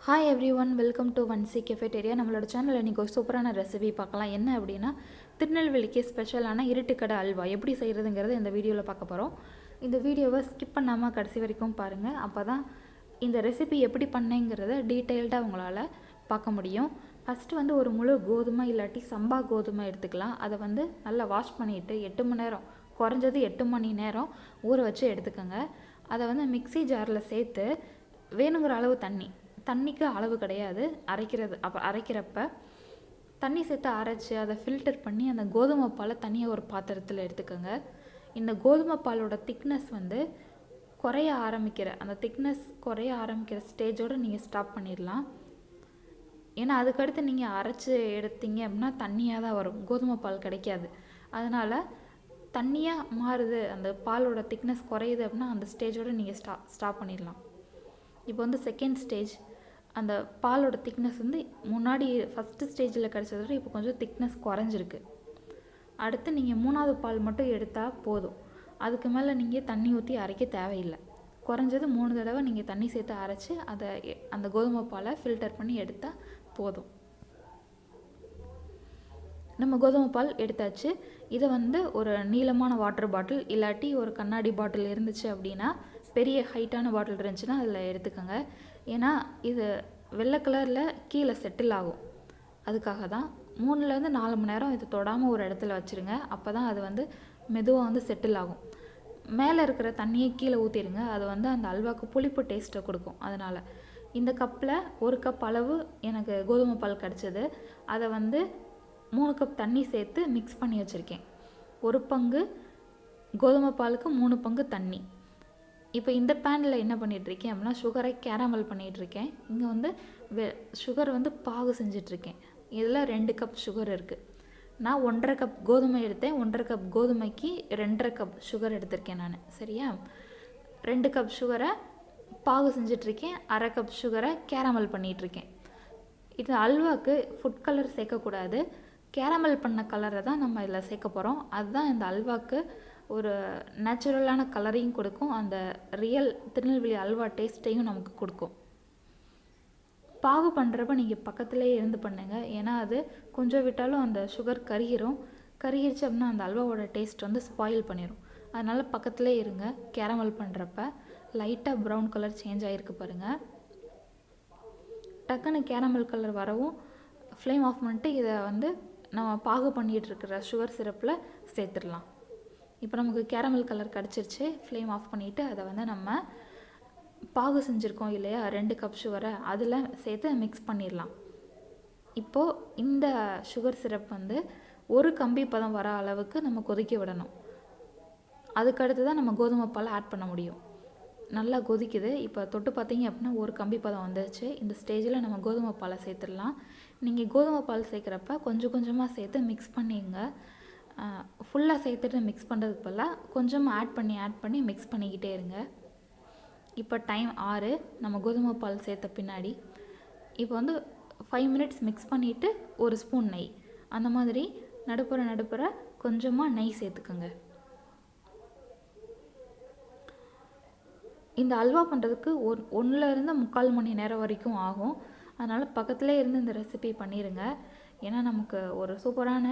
Hi everyone, welcome to vanshi cafeteria. நம்மளோட சேனல்ல இன்னைக்கு ஒரு சூப்பரான ரெசிபி பார்க்கலாம். என்ன அப்படினா திருநெல்வேலிக்கு ஸ்பெஷலான இருட்டுக்கடை அல்வா எப்படி செய்யறதுங்கறத இந்த வீடியோல பார்க்க போறோம். இந்த வீடியோவை ஸ்கிப் பண்ணாம கடைசி வரைக்கும் பாருங்க. அப்பதான் இந்த ரெசிபி எப்படி பண்ணேங்கறத டீடைலா உங்களால பார்க்க முடியும். ஃபர்ஸ்ட் வந்து ஒரு முழு கோதுமை இல்லாட்டி சம்பா கோதுமை எடுத்துக்கலாம். அதை வந்து நல்லா வாஷ் பண்ணிட்டு 8 மணி நேரம் குறைஞ்சது 8 மணி நேரம் ஊற வச்சு எடுத்துக்கங்க. அதை வந்து மிக்ஸி ஜார்ல சேர்த்து வேணுங்கிற அளவு தண்ணிக்கு அளவு கிடையாது. அரைக்கிறப்ப தண்ணி சேர்த்து அரைச்சி அதை ஃபில்டர் பண்ணி அந்த கோதுமை பாலை தனியாக ஒரு பாத்திரத்தில் எடுத்துக்கோங்க. இந்த கோதுமை பாலோட திக்னஸ் வந்து குறைய ஆரம்பிக்கிற ஸ்டேஜோடு நீங்கள் ஸ்டாப் பண்ணிடலாம். ஏன்னா அதுக்கடுத்து நீங்கள் அரைச்சி எடுத்தீங்க அப்படின்னா தண்ணியாக தான் வரும், கோதுமை பால் கிடைக்காது. அதனால் தண்ணியாக மாறுது, அந்த பாலோட திக்னஸ் குறையுது அப்படின்னா அந்த ஸ்டேஜோடு நீங்கள் ஸ்டாப் பண்ணிடலாம். இப்போ வந்து செகண்ட் ஸ்டேஜ், அந்த பாலோட திக்னஸ் வந்து முன்னாடி ஃபஸ்ட்டு ஸ்டேஜில் கிடச்சத விட இப்போ கொஞ்சம் திக்னஸ் குறைஞ்சிருக்கு. அடுத்து நீங்கள் 3வது பால் மட்டும் எடுத்தால் போதும். அதுக்கு மேலே நீங்கள் தண்ணி ஊற்றி அரைக்க தேவையில்லை. குறைஞ்சது 3 தடவை நீங்கள் தண்ணி சேர்த்து அரைச்சி அந்த கோதுமை பாலை ஃபில்டர் பண்ணி எடுத்தால் போதும். நம்ம கோதுமை பால் எடுத்தாச்சு. இதை வந்து ஒரு நீளமான வாட்டர் பாட்டில் இல்லாட்டி ஒரு கண்ணாடி பாட்டில் இருந்துச்சு அப்படின்னா, பெரிய ஹைட்டான பாட்டில் இருந்துச்சுன்னா அதில் எடுத்துக்கோங்க. ஏன்னா இது வெள்ளை கலரில் கீழே செட்டில் ஆகும். அதுக்காக தான் 3லேருந்து 4 மணி நேரம் இது தொடாமல் ஒரு இடத்துல வச்சுருங்க. அப்போ தான் அது வந்து மெதுவாக வந்து செட்டில் ஆகும். மேலே இருக்கிற தண்ணியை கீழே ஊற்றிடுங்க. அது வந்து அந்த அல்வாவுக்கு புளிப்பு டேஸ்ட்டை கொடுக்கும். அதனால் இந்த கப்பில் 1 கப் அளவு எனக்கு கோதுமை பால் கிடச்சிது. அதை வந்து 3 கப் தண்ணி சேர்த்து மிக்ஸ் பண்ணி வச்சுருக்கேன். 1 பங்கு கோதுமை பாலுக்கு 3 பங்கு தண்ணி. இப்போ இந்த பேனில் என்ன பண்ணிகிட்ருக்கேன் அப்படின்னா, சுகரை கேரமல் பண்ணிகிட்ருக்கேன். இங்கே வந்து சுகர் வந்து பாகு செஞ்சிட்ருக்கேன். இதில் 2 கப் சுகர் இருக்குது. நான் 1.5 கப் கோதுமை எடுத்தேன். 1.5 கப் கோதுமைக்கு 2.5 கப் சுகர் எடுத்திருக்கேன் நான். சரியா? 2 கப் சுகரை பாகு செஞ்சிட்ருக்கேன். 1/2 கப் சுகரை கேரமல் பண்ணிகிட்ருக்கேன். இது அல்வாவுக்கு ஃபுட் கலர் சேர்க்கக்கூடாது. கேரமல் பண்ண கலரை தான் நம்ம இதில் சேர்க்க போகிறோம். அதுதான் இந்த அல்வாவுக்கு ஒரு நேச்சுரலான கலரையும் கொடுக்கும், அந்த ரியல் திருநெல்வேலி அல்வா டேஸ்ட்டையும் நமக்கு கொடுக்கும். பாகு பண்ணுறப்ப நீங்கள் பக்கத்துலேயே இருந்து பண்ணுங்க. ஏன்னா அது கொஞ்சம் விட்டாலும் அந்த சுகர் கருகிருச்சு அப்படின்னா அந்த அல்வாவோட டேஸ்ட் வந்து ஸ்பாயில் பண்ணிடும். அதனால் பக்கத்துலேயே இருங்க. கேரமல் பண்ணுறப்ப லைட்டாக ப்ரௌன் கலர் சேஞ்ச் ஆகிருக்கு பாருங்கள். டக்குன்னு கேரமல் கலர் வரவும் ஃப்ளேம் ஆஃப் பண்ணிட்டு இதை வந்து நம்ம பாகு பண்ணிகிட்டு இருக்கிற சுகர் சிரப்பில் சேர்த்துடலாம். இப்போ நமக்கு கேரமல் கலர் கிடச்சிருச்சு. ஃப்ளேம் ஆஃப் பண்ணிவிட்டு அதை வந்து நம்ம பாகு செஞ்சுருக்கோம் இல்லையா, 2 கப் சுகரை அதில் சேர்த்து மிக்ஸ் பண்ணிடலாம். இப்போது இந்த சுகர் சிரப் வந்து ஒரு கம்பி பதம் வர அளவுக்கு நம்ம கொதிக்க விடணும். அதுக்கடுத்து தான் நம்ம கோதுமை பால் ஆட் பண்ண முடியும். நல்லா கொதிக்குது. இப்போ தொட்டு பார்த்தீங்க அப்படின்னா ஒரு கம்பி பதம் வந்துருச்சு. இந்த ஸ்டேஜில் நம்ம கோதுமை பாலை சேர்த்துடலாம். நீங்கள் கோதுமை பால் சேர்க்குறப்ப கொஞ்சம் கொஞ்சமாக சேர்த்து மிக்ஸ் பண்ணிங்க. ஃபுல்லாக சேர்த்துட்டு மிக்ஸ் பண்ணுறதுக்கு பதிலாக கொஞ்சமாக ஆட் பண்ணி மிக்ஸ் பண்ணிக்கிட்டே இருங்க. இப்போ டைம் 6. நம்ம கோதுமை பால் சேர்த்த பின்னாடி இப்போ வந்து 5 மினிட்ஸ் மிக்ஸ் பண்ணிவிட்டு 1 ஸ்பூன் நெய், அந்த மாதிரி நடுப்புற கொஞ்சமாக நெய் சேர்த்துக்கோங்க. இந்த அல்வா பண்ணுறதுக்கு 1லேருந்து 3/4 மணி நேரம் வரைக்கும் ஆகும். அதனால் பக்கத்துலேயே இருந்து இந்த ரெசிபி பண்ணிடுங்க. ஏன்னா நமக்கு ஒரு சூப்பரான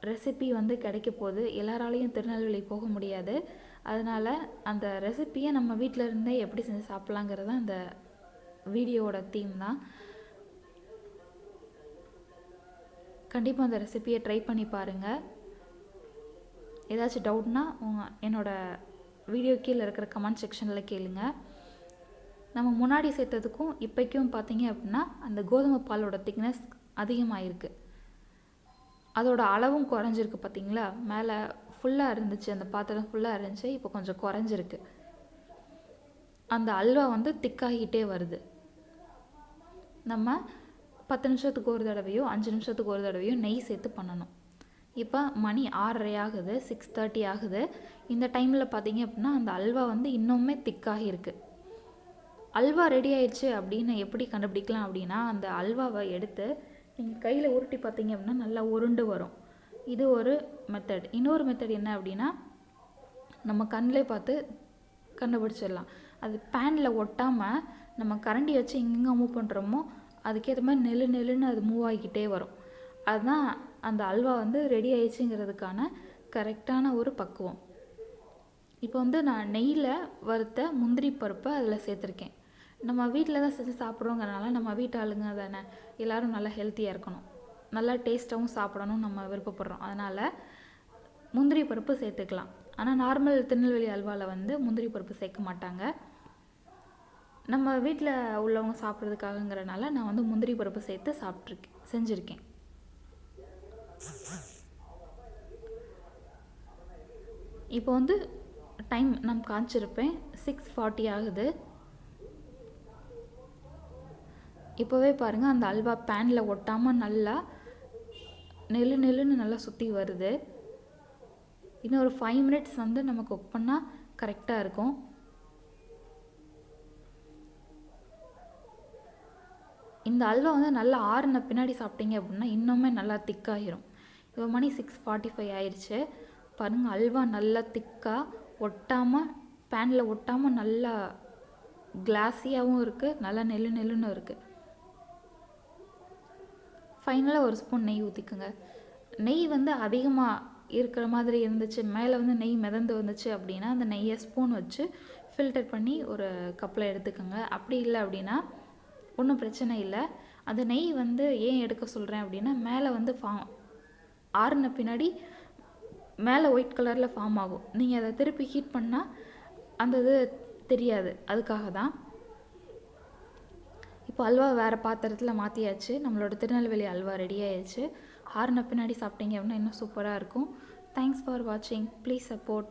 ரெசிபி வந்து கிடைக்க போகுது. எல்லாராலையும் திருநெல்வேலி போக முடியாது. அதனால் அந்த ரெசிப்பியை நம்ம வீட்டில் இருந்தே எப்படி செஞ்சு சாப்பிட்லாங்கிறது தான் இந்த வீடியோவோட தீம் தான். கண்டிப்பாக அந்த ரெசிப்பியை ட்ரை பண்ணி பாருங்கள். ஏதாச்சும் டவுட்னா என்னோடய வீடியோ கீழே இருக்கிற கமெண்ட் செக்ஷனில் கேளுங்க. நம்ம முன்னாடி சேர்த்ததுக்கும் இப்போக்கும் பார்த்தீங்க அப்படின்னா அந்த கோதுமை பாலோட திக்னஸ் அதிகமாகிருக்கு. அதோட அளவும் குறைஞ்சிருக்கு. பார்த்தீங்களா, மேலே ஃபுல்லாக இருந்துச்சு, அந்த பாத்திரம் ஃபுல்லாக இருந்துச்சு. இப்போ கொஞ்சம் குறைஞ்சிருக்கு. அந்த அல்வா வந்து திக்காகிட்டே வருது. நம்ம 10 நிமிஷத்துக்கு ஒரு தடவையோ 5 நிமிஷத்துக்கு ஒரு தடவையோ நெய் சேர்த்து பண்ணணும். இப்போ மணி 6:30 ஆகுது, 6:30 ஆகுது. இந்த டைமில் பார்த்தீங்க அப்படின்னா அந்த அல்வா வந்து இன்னுமே திக்காகி இருக்குது. அல்வா ரெடி ஆயிடுச்சு அப்படின்னு எப்படி கண்டுபிடிக்கலாம் அப்படின்னா, அந்த அல்வாவை எடுத்து நீங்கள் கையில் உருட்டி பார்த்தீங்க அப்படின்னா நல்லா உருண்டு வரும். இது ஒரு மெத்தட். இன்னொரு மெத்தட் என்ன அப்படின்னா, நம்ம கண்ணிலே பார்த்து கண்டுபிடிச்சிடலாம். அது பேனில் ஒட்டாமல் நம்ம கரண்டி வச்சு எங்கெங்கே மூவ் பண்ணுறோமோ அதுக்கேற்ற மாதிரி நெல்லுன்னு அது மூவ் ஆகிக்கிட்டே வரும். அதுதான் அந்த அல்வா வந்து ரெடி ஆயிடுச்சுங்கிறதுக்கான கரெக்டான ஒரு பக்குவம். இப்போ வந்து நான் நெய்யில் வறுத்த முந்திரி பருப்பை அதில் சேர்த்துருக்கேன். நம்ம வீட்டில் தான் செஞ்சு சாப்பிட்றோங்கிறனால நம்ம வீட்டு ஆளுங்க தானே, எல்லோரும் நல்லா ஹெல்த்தியாக இருக்கணும், நல்லா டேஸ்ட்டாகவும் சாப்பிடணும் நம்ம விருப்பப்படுறோம். அதனால் முந்திரி பருப்பு சேர்த்துக்கலாம். ஆனால் நார்மல் திருநெல்வேலி அல்வாவில் வந்து முந்திரி பருப்பு சேர்க்க மாட்டாங்க. நம்ம வீட்டில் உள்ளவங்க சாப்பிட்றதுக்காகங்கிறனால நான் வந்து முந்திரி பருப்பு சேர்த்து செஞ்சுருக்கேன். இப்போ வந்து டைம் நான் காய்ச்சிருப்பேன், 6:40 ஆகுது. இப்போவே பாருங்கள் அந்த அல்வா பேனில் ஒட்டாமல் நல்லா நெல்லுன்னு நல்லா சுற்றி வருது. இன்னும் ஒரு 5 மினிட்ஸ் வந்து நம்ம குக் பண்ணால் கரெக்டாக இருக்கும். இந்த அல்வா வந்து நல்லா ஆறுன பின்னாடி சாப்பிட்டீங்க அப்படின்னா இன்னுமே நல்லா திக்காகிரும். இப்போ மணி 6:45 ஆயிடுச்சு. பாருங்கள் அல்வா நல்லா திக்காக ஒட்டாமல், பேனில் ஒட்டாமல் நல்லா கிளாஸியாகவும் இருக்குது, நல்லா நெல்லுன்னு இருக்குது. ஃபைனலாக ஒரு ஸ்பூன் நெய் ஊற்றிக்குங்க. நெய் வந்து அதிகமாக இருக்கிற மாதிரி இருந்துச்சு, மேலே வந்து நெய் மிதந்து வந்துச்சு அப்படின்னா அந்த நெய்யை ஸ்பூன் வச்சு ஃபில்டர் பண்ணி ஒரு கப்பில் எடுத்துக்கோங்க. அப்படி இல்லை அப்படின்னா ஒன்றும் பிரச்சனை இல்லை. அந்த நெய் வந்து ஏன் எடுக்க சொல்கிறேன் அப்படின்னா, மேலே வந்து ஆறுன பின்னாடி மேலே ஒயிட் கலரில் ஃபார்ம் ஆகும். நீங்கள் அதை திருப்பி ஹீட் பண்ணால் அந்த இது தெரியாது, அதுக்காக தான். இப்போ அல்வா வேறு பாத்திரத்தில் மாற்றியாச்சு. நம்மளோட திருநெல்வேலி அல்வா ரெடி ஆயிடுச்சு. ஆறுன பின்னாடி சாப்பிட்டீங்க அப்படின்னா இன்னும் சூப்பராக இருக்கும். தேங்க்ஸ் ஃபார் வாட்சிங். Please support.